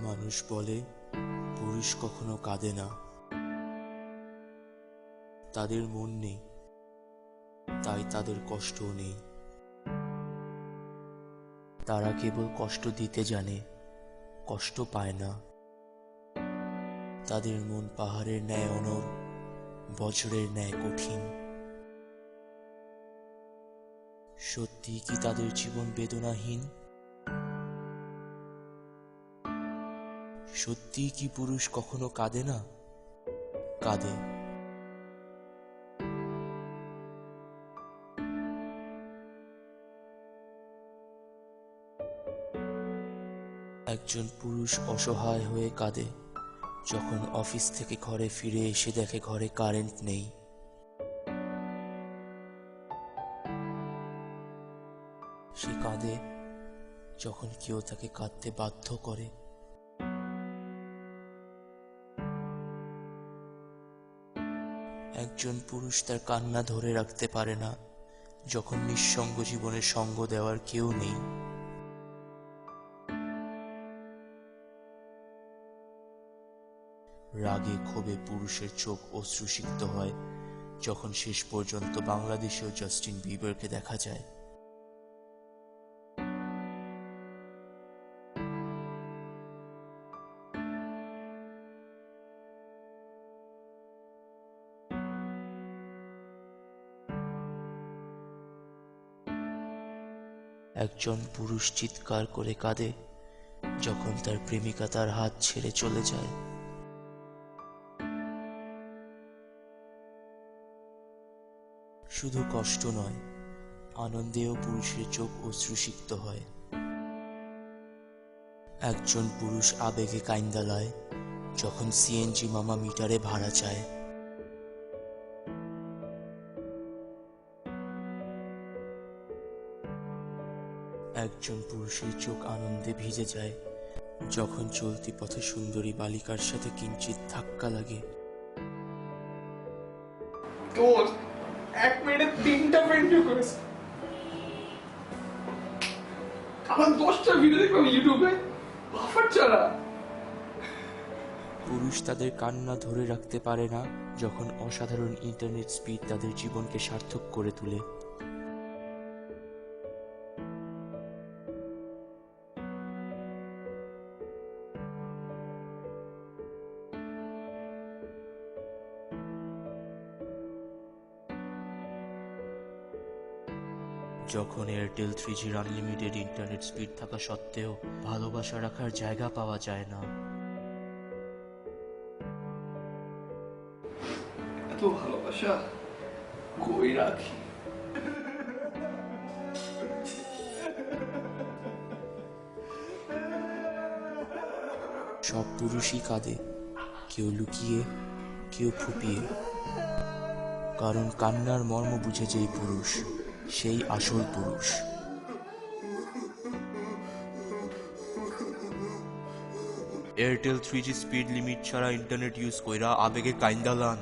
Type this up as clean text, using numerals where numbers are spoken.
মানুষ বলে পুরুষ কখনো কাঁদে না, তাদের মন নেই, তাই তাদের কষ্টও নেই। তারা কেবল কষ্ট দিতে জানে, কষ্ট পায় না। তাদের মন পাহাড়ের ন্যায় অনড়, বজ্রের ন্যায় কঠিন। সত্যি কি তাদের জীবন বেদনাহীন? সত্যি কি পুরুষ কখনো কাঁদে না? কাঁদে। একজন পুরুষ অসহায় হয়ে কাঁদে যখন অফিস থেকে ঘরে ফিরে এসে দেখে ঘরে কারেন্ট নেই। সে কাঁদে যখন কেউ তাকে কাঁদতে বাধ্য করে। একজন পুরুষ তার কান্না ধরে রাখতে পারে না যখন নিঃসঙ্গ জীবনে সঙ্গ দেওয়ার কেউ নেই। রাগে ক্ষোভে পুরুষের চোখ অশ্রুসিক্ত হয় যখন শেষ পর্যন্ত বাংলাদেশেও জাস্টিন বিবারকে দেখা যায়। একজন পুরুষ চিৎকার করে কাঁদে যখন তার প্রেমিকা তার হাত ছেড়ে চলে যায়। শুধু কষ্ট নয়, আনন্দেও পুরুষের চোখ অশ্রুসিক্ত হয়। একজন পুরুষ আবেগে কাইন্দালায় যখন সিএনজি মামা মিটারে ভাড়া চায়। একজন পুরুষের চোখ আনন্দে ভিজে যায় যখন চলতি পথে সুন্দরী বালিকার সাথে কিঞ্চিত ধাক্কা লাগে। তোর 1 মিনিটে 3টা ফ্রেন্ড রিকোয়েস্ট, আমার 10টা ভিডিও দেখলাম ইউটিউবে, বাফার ছাড়া। পুরুষ তাদের কান্না ধরে রাখতে পারে না যখন অসাধারণ ইন্টারনেট স্পিড তাদের জীবনকে সার্থক করে তোলে। যখন Airtel 3G unlimited internet speed থাকা সত্ত্বেও ভালোবাসা রাখার জায়গা পাওয়া যায় না। এত ভালোবাসা কই রাখি? সব পুরুষই কাঁদে, কেউ লুকিয়ে, কেউ ফুপিয়ে। কারণ কান্নার মর্ম বুঝে যেই পুরুষ, সেই আসল পুরুষ। এয়ারটেল 3G স্পিড লিমিট ছাড়া ইন্টারনেট ইউজ কইরা আবেগে কাইন্দালান।